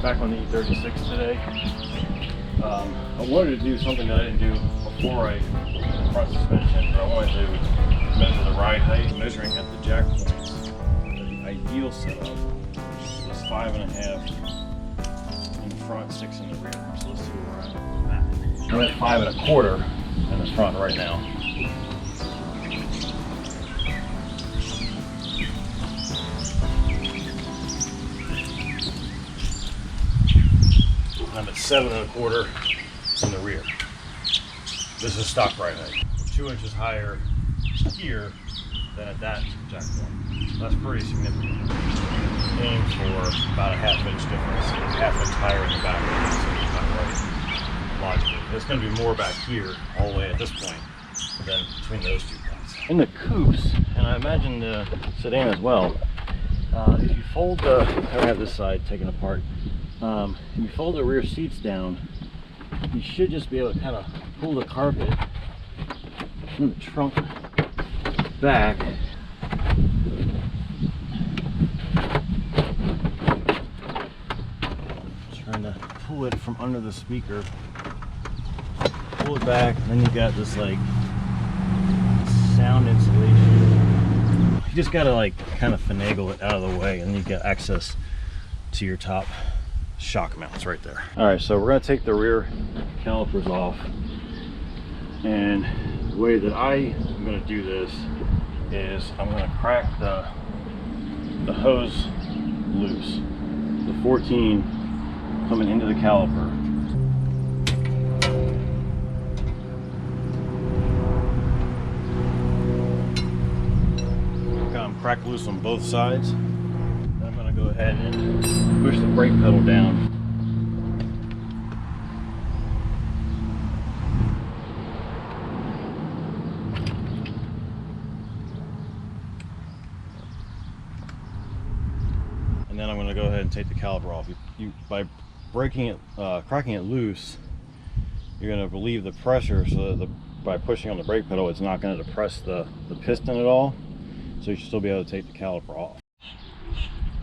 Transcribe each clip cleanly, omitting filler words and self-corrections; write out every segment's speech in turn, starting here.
Back on the E36 today. I wanted to do something that I didn't do before I did the front suspension, but I wanted to measure the ride height. Measuring at the jack points, the ideal setup is 5.5 in the front, 6 in the rear. So let's see where we're at. I'm at 5.25 in the front right now. I'm at 7.25 in the rear. This is stock ride height. 2 inches higher here than at that jack point. That's pretty significant. Aim for about a half-inch difference, half-inch higher in the back. Right. Logically, it's going to be more back here, all the way at this point, than between those 2 points. In the coupes, and I imagine the sedan as well, if you fold the, I have this side taken apart. If you fold the rear seats down, you should just be able to kind of pull the carpet from the trunk back. Trying to pull it from under the speaker, pull it back, and then you got this like sound insulation. You just gotta like kind of finagle it out of the way, and then you get access to your top shock mounts right there. All right, so we're going to take the rear calipers off, and the way that I am going to do this is I'm going to crack the hose loose, the 14 coming into the caliper. Got them cracked loose on both sides. I'm going to go ahead and push the brake pedal down. And then I'm going to go ahead and take the caliper off. By breaking it, cracking it loose, you're going to relieve the pressure so that by pushing on the brake pedal, it's not going to depress the piston at all. So you should still be able to take the caliper off.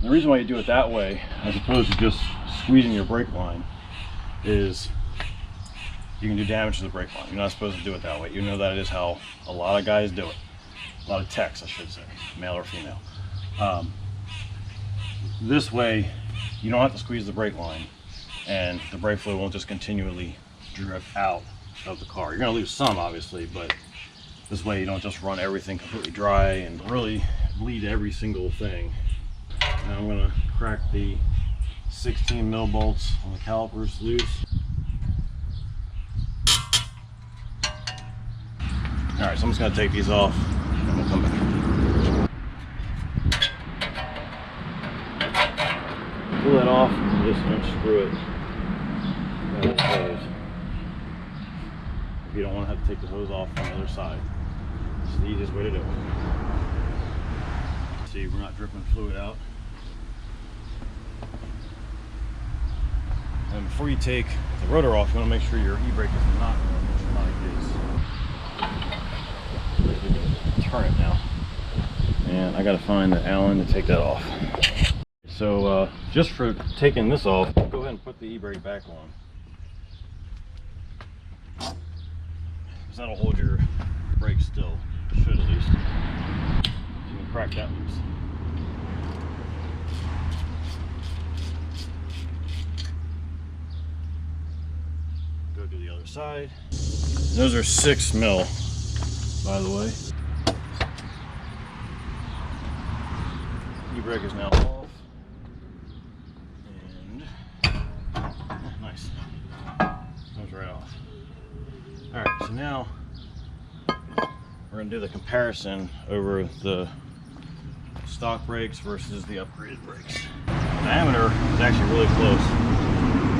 The reason why you do it that way, as opposed to just squeezing your brake line, is you can do damage to the brake line. You're not supposed to do it that way. You know that is how a lot of guys do it. A lot of techs, I should say, male or female. This way, you don't have to squeeze the brake line, and the brake fluid won't just continually drip out of the car. You're going to lose some, obviously, but this way you don't just run everything completely dry and really bleed every single thing. Now I'm going to crack the 16 mil bolts on the calipers loose. Alright, so I'm just going to take these off and we'll come back. Pull that off and just unscrew it. That hose. If you don't want to have to take the hose off on the other side, it's the easiest way to do it. See, we're not dripping fluid out. And before you take the rotor off, you want to make sure your e-brake is not running, which is not is. Turn it now. And I got to find the Allen to take that off. So just for taking this off, go ahead and put the e-brake back on. Because that'll hold your brake still. It should at least. You can crack that loose. Go to the other side. Those are 6 mil, by the way. E-brake is now off. And nice. Comes right off. Alright, so now we're going to do the comparison over the stock brakes versus the upgraded brakes. The diameter is actually really close.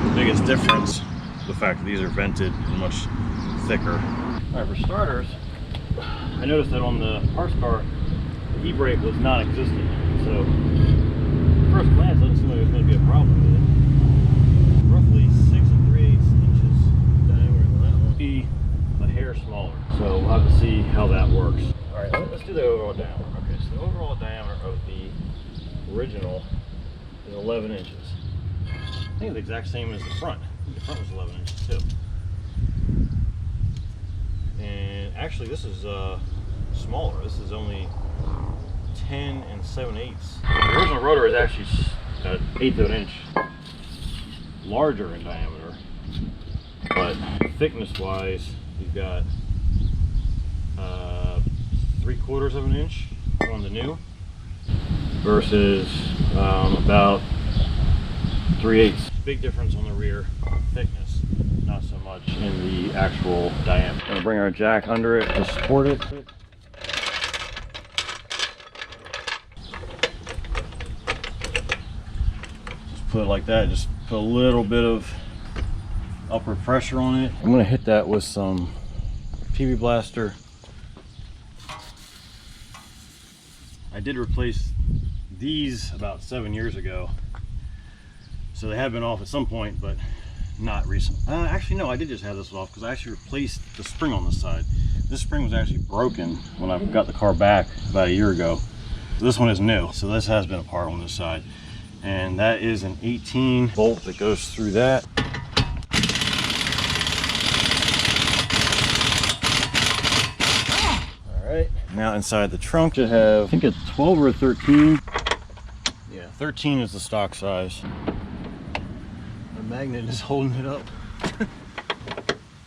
The biggest difference is the fact that these are vented and much thicker. Alright, for starters, I noticed that on the parts car, the e-brake was non-existent. So, at first glance, it doesn't seem like there's going to be a problem with it. Roughly 6 3/8 inches diameter, and that will be a hair smaller. So we'll have to see how that works. Alright, let's do the overall diameter. Okay, so the overall diameter of the original is 11 inches. I think the exact same as the front. The front was 11 inches too. And actually this is smaller. This is only 10 7/8. The original rotor is actually an 1/8 of an inch larger in diameter, but thickness wise you've got 3/4 of an inch on the new versus about 3/8. Big difference on the rear thickness, not so much in the actual diameter. I'm going to bring our jack under it to support it. Just put it like that, just put a little bit of upward pressure on it. I'm going to hit that with some PB Blaster. I did replace these about 7 years ago, so they have been off at some point, but not recent. Actually, no, I did just have this one off because I actually replaced the spring on this side. This spring was actually broken when I got the car back about a year ago. This one is new, so this has been a part on this side. And that is an 18 bolt that goes through that. All right, now inside the trunk you have, I think it's 12 or 13. Yeah, 13 is the stock size. The magnet is holding it up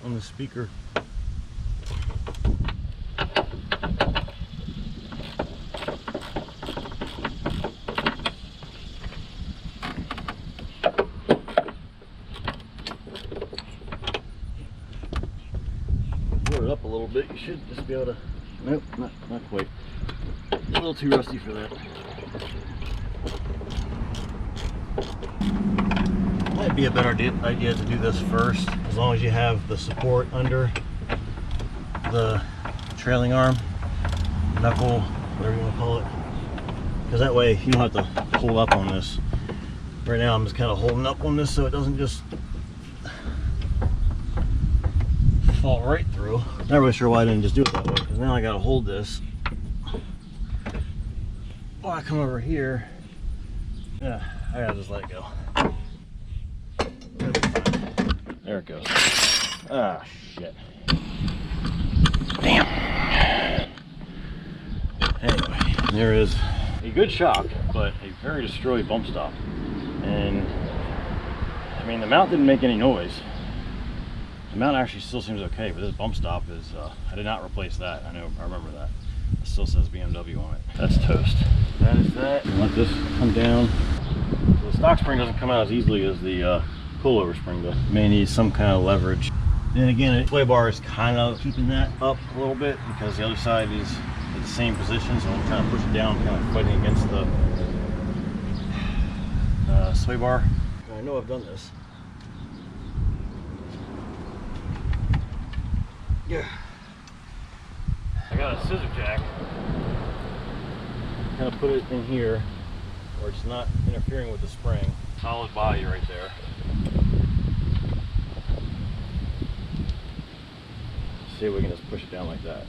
on the speaker. Load it up a little bit, you should just be able to. Nope, not quite. A little too rusty for that. Might be a better idea to do this first, as long as you have the support under the trailing arm, knuckle, whatever you want to call it. Because that way you don't have to hold up on this. Right now I'm just kind of holding up on this so it doesn't just fall right through. Not really sure why I didn't just do it that way, because now I got to hold this while I come over here. Yeah, I gotta just let it go. There it goes. Ah, shit. Damn. Anyway, there is a good shock, but a very destroyed bump stop. And I mean, the mount didn't make any noise. The mount actually still seems okay, but this bump stop is, I did not replace that. I remember that. It still says BMW on it. That's toast. That is that. Let this come down. So the stock spring doesn't come out as easily as the coilover spring does. May need some kind of leverage. And again, the sway bar is kind of keeping that up a little bit because the other side is at the same position, so I'm trying to push it down, kind of fighting against the sway bar. I know I've done this. Yeah. I got a scissor jack. Kind of put it in here where it's not interfering with the spring. Solid body right there. See if we can just push it down like that.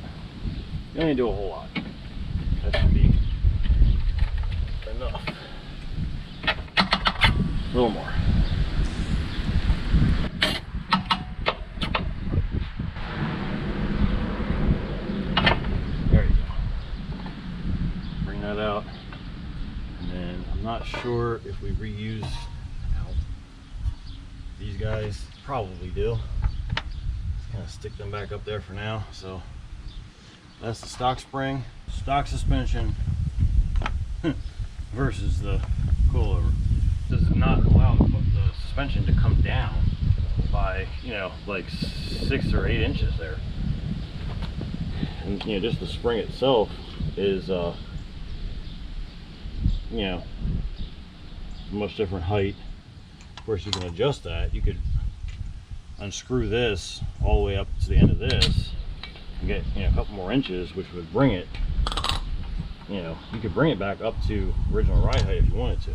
You don't need to do a whole lot. That should be enough. A little more. There you go. Bring that out. And then I'm not sure if we reuse these guys. Probably do. Kind of stick them back up there for now. So that's the stock spring, stock suspension versus the coilover. Does not allow the suspension to come down by, you know, like 6 or 8 inches there. And you know, just the spring itself is you know, a much different height. Of course, you can adjust that. You could unscrew this all the way up to the end of this and get, you know, a couple more inches, which would bring it, you know, you could bring it back up to original ride height if you wanted to.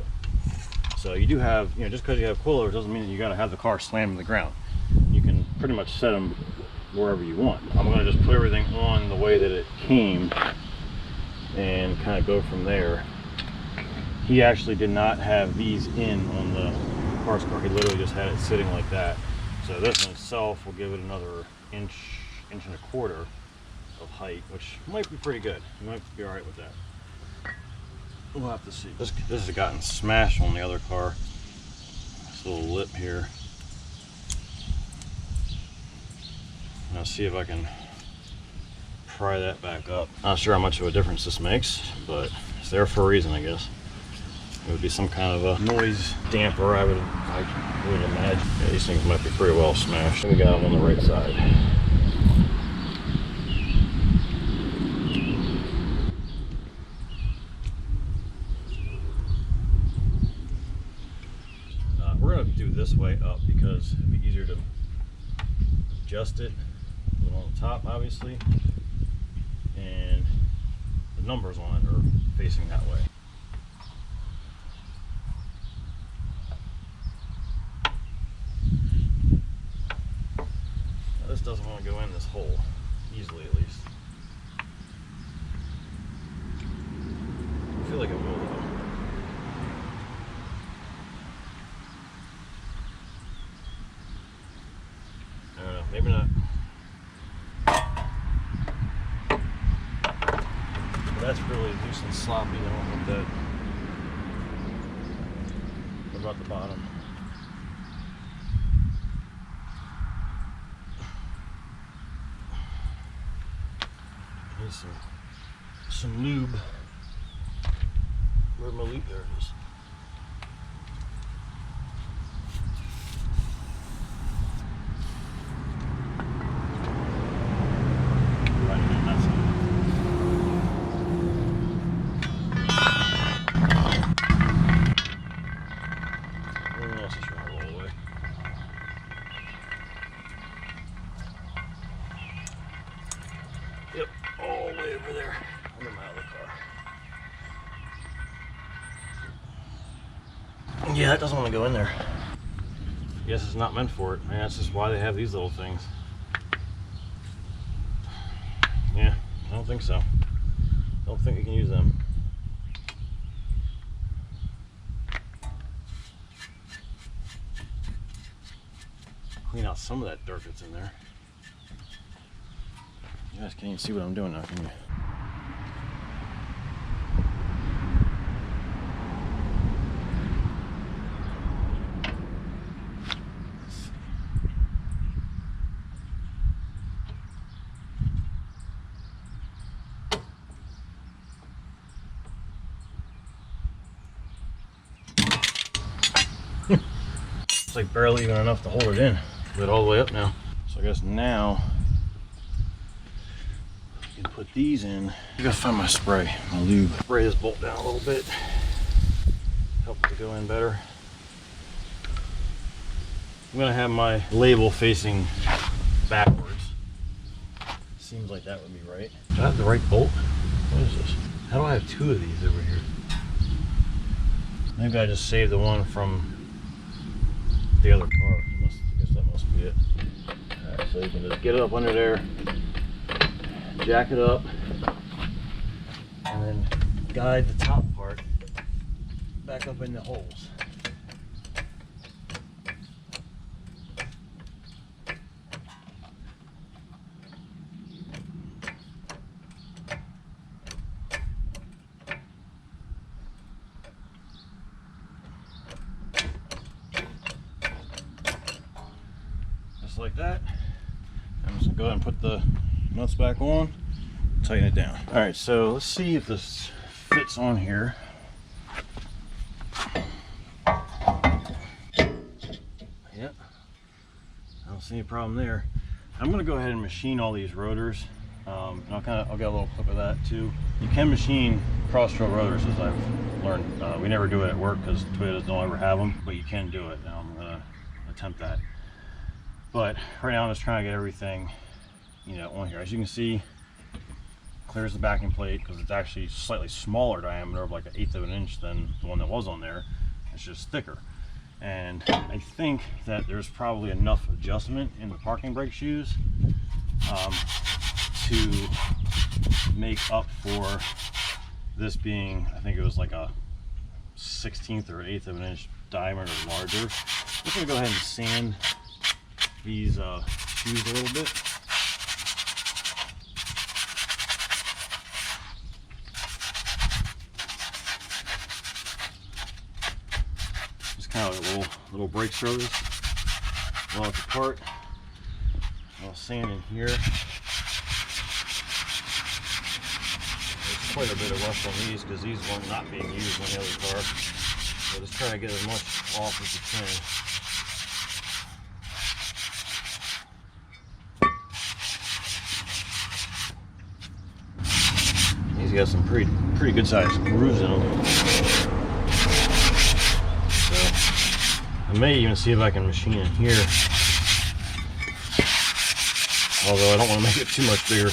So you do have, you know, just because you have coilovers doesn't mean that you got to have the car slammed to the ground. You can pretty much set them wherever you want. I'm going to just put everything on the way that it came and kind of go from there. He actually did not have these in on the parts car, he literally just had it sitting like that. So this in itself will give it another inch and a quarter of height, which might be pretty good. You might be all right with that. We'll have to see. This has gotten smashed on the other car. This little lip here. And I'll see if I can pry that back up. Not sure how much of a difference this makes, but it's there for a reason, I guess. It would be some kind of a noise damper, I would imagine. Yeah, these things might be pretty well smashed. We got them on the right side. We're going to do this way up because it'd be easier to adjust it. Put it on the top, obviously, and the numbers on it are facing that way. Now, this doesn't want to go in this hole easily, at least. I feel like it will, though. I don't know, maybe not. That's really loose and sloppy. I don't want that. What about the bottom? Need some lube. Where's my lube? There it is. Yep, all the way over there under my other car. Yeah, it doesn't want to go in there. I guess it's not meant for it. Man, that's just why they have these little things. Yeah, I don't think so. Don't think we can use them. Clean out some of that dirt that's in there. You guys can't even see what I'm doing now, can you? It's like barely even enough to hold it in. Put it all the way up now. So I guess now I can put these in. I gotta find my spray, my lube. Spray this bolt down a little bit. Help it to go in better. I'm gonna have my label facing backwards. Seems like that would be right. Do I have the right bolt? What is this? How do I have two of these over here? Maybe I just saved the one from the other car. I guess that must be it. Alright, so you can just get it up under there, jack it up, and then guide the top part back up in the holes. Just like that. I'm just gonna go ahead and put the nuts back on, tighten it down. All right, so let's see if this fits on here. Yep, I don't see any problem there. I'm gonna go ahead and machine all these rotors. I'll get a little clip of that too. You can machine cross-stroke rotors, as I've learned. We never do it at work because Toyotas don't ever have them, but you can do it. Now I'm gonna attempt that. But right now I'm just trying to get everything, on here. As you can see, clears the backing plate because it's actually slightly smaller diameter, of like 1/8 of an inch than the one that was on there. It's just thicker. And I think that there's probably enough adjustment in the parking brake shoes to make up for this being, I think it was like a 1/16 or 1/8 of an inch diameter larger. just gonna go ahead and sand these shoes a little bit. Just kind of little brake strokes while it's apart. I'll sand in here. There's quite a bit of rust on these because these were not being used on the other car. So just try to get as much off as you can. These got some pretty good sized grooves in them. So I may even see if I can machine in here. Although I don't want to make it too much bigger.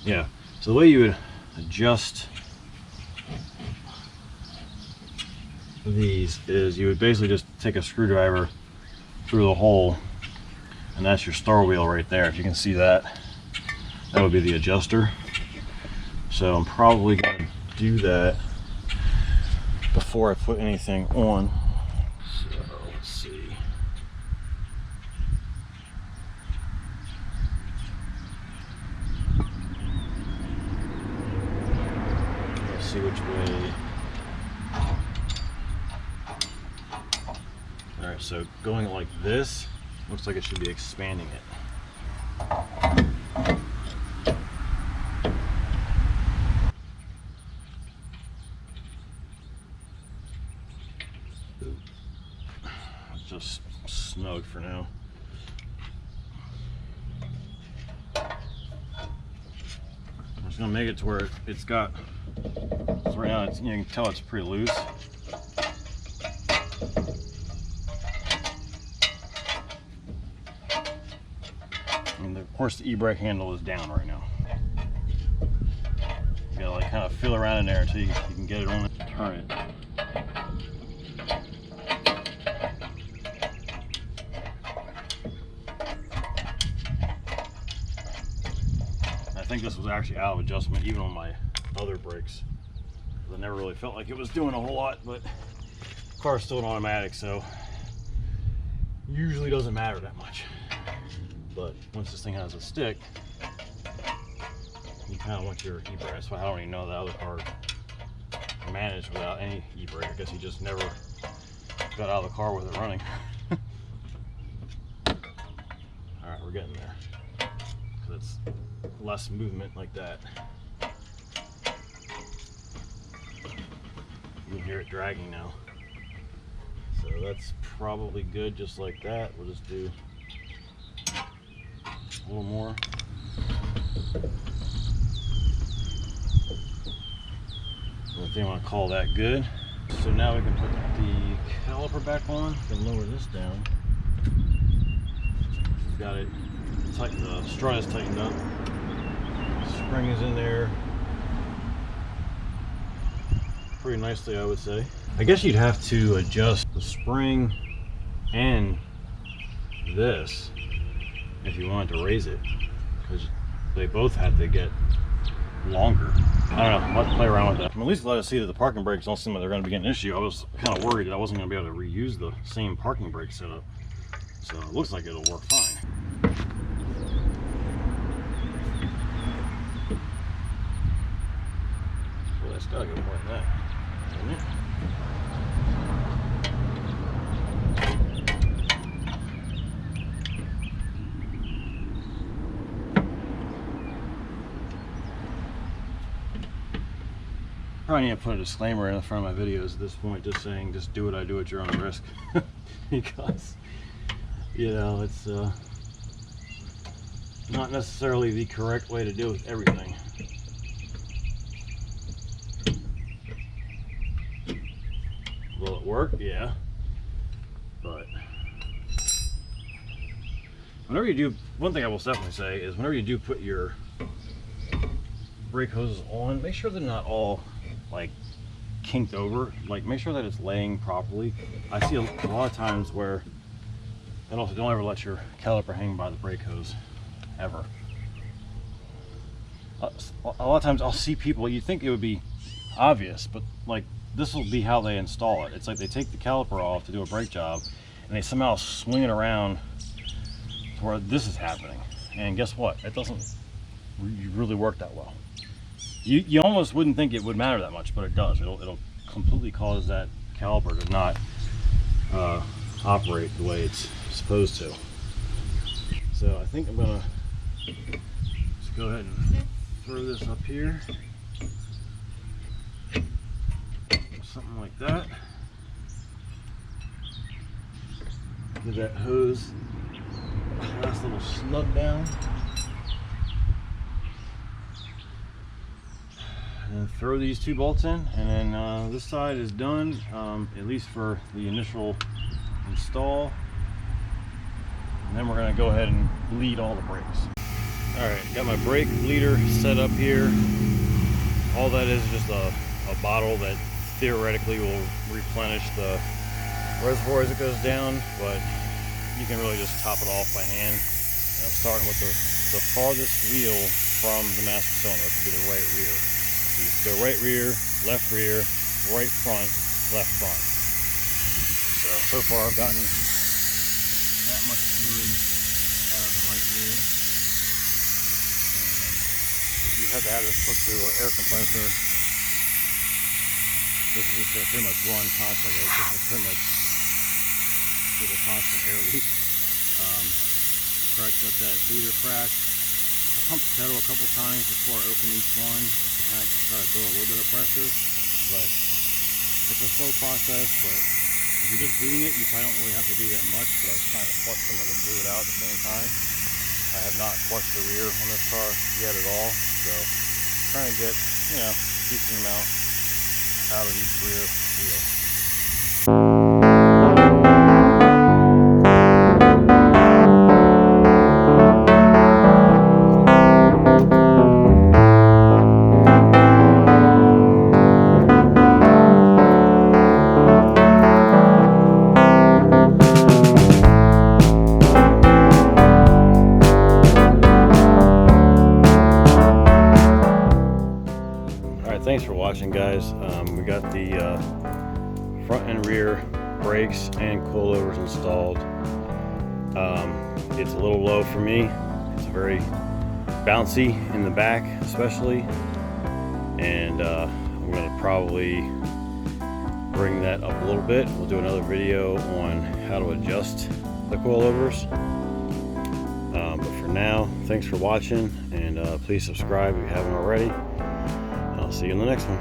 Yeah, so the way you would adjust these is you would basically just take a screwdriver through the hole, and that's your star wheel right there. If you can see that, that would be the adjuster. So I'm probably going to do that before I put anything on. So let's see. See which way. All right, so going like this looks like it should be expanding it. It's just snug for now. I'm just gonna make it to where it's got. So right now, you can tell it's pretty loose. And of course, the e-brake handle is down right now. You gotta like kind of feel around in there until you can get it on and turn it. I think this was actually out of adjustment even on my other brakes. I never really felt like it was doing a whole lot, but the car's still an automatic, so usually doesn't matter that much. But once this thing has a stick, you kind of want your e-brake. That's why I don't even know the other car managed without any e-brake. I guess he just never got out of the car with it running. All right, we're getting there. So it's less movement like that. You can hear it dragging now. So that's probably good just like that. We'll just do a little more. I think I want to call that good. So now we can put the caliper back on. We can lower this down. We've got it tightened, the strut is tightened up. Spring is in there pretty nicely, I would say. I guess you'd have to adjust the spring and this if you wanted to raise it, because they both had to get longer. I don't know, let's play around with that. At least let us see that the parking brakes don't seem like they're going to be an issue. I was kind of worried that I wasn't going to be able to reuse the same parking brake setup. So it looks like it'll work fine. Well, that's gotta go more than that, isn't it? Probably need to put a disclaimer in the front of my videos at this point, just saying, just do what I do at your own risk. Because, you know, it's not necessarily the correct way to deal with everything. Will it work? Yeah. But whenever you do, one thing I will definitely say is whenever you do put your brake hoses on, make sure they're not all like kinked over. Like, make sure that it's laying properly. I see a lot of times where, and also don't ever let your caliper hang by the brake hose, ever. A lot of times I'll see people, you think it would be obvious, but like this will be how they install it. It's like they take the caliper off to do a brake job, and they somehow swing it around to where this is happening. And guess what? It doesn't really work that well. You almost wouldn't think it would matter that much, but it does. It'll completely cause that caliper to not operate the way it's supposed to. So I think I'm gonna just go ahead and throw this up here, something like that. Give that hose a nice little snug down, and then throw these 2 bolts in, and then this side is done, at least for the initial install. And then we're going to go ahead and bleed all the brakes. Alright, got my brake bleeder set up here. All that is just a bottle that theoretically will replenish the reservoir as it goes down, but you can really just top it off by hand. And I'm starting with the farthest wheel from the master cylinder, which would be the right rear. So you just go right rear, right front, left front. So far I've gotten that much fluid out of the right rear. And you have to have this hooked to an air compressor. This is just going to pretty much run constantly. It's just pretty much with a constant air leak. Got that bleeder crack. I pumped the pedal a couple times before I open each one, just to kind of try to build a little bit of pressure. But it's a slow process, but if you're just bleeding it, you probably don't really have to do that much. But I was trying to flush some of the fluid out at the same time. I have not flushed the rear on this car yet at all, so trying to get, you know, a decent amount out of each rear wheel. Thanks for watching, guys. We got the front and rear brakes and coilovers installed. It's a little low for me. It's very bouncy in the back especially, and I'm going to probably bring that up a little bit. We'll do another video on how to adjust the coilovers. But for now, thanks for watching, and please subscribe if you haven't already. I'll see you in the next one.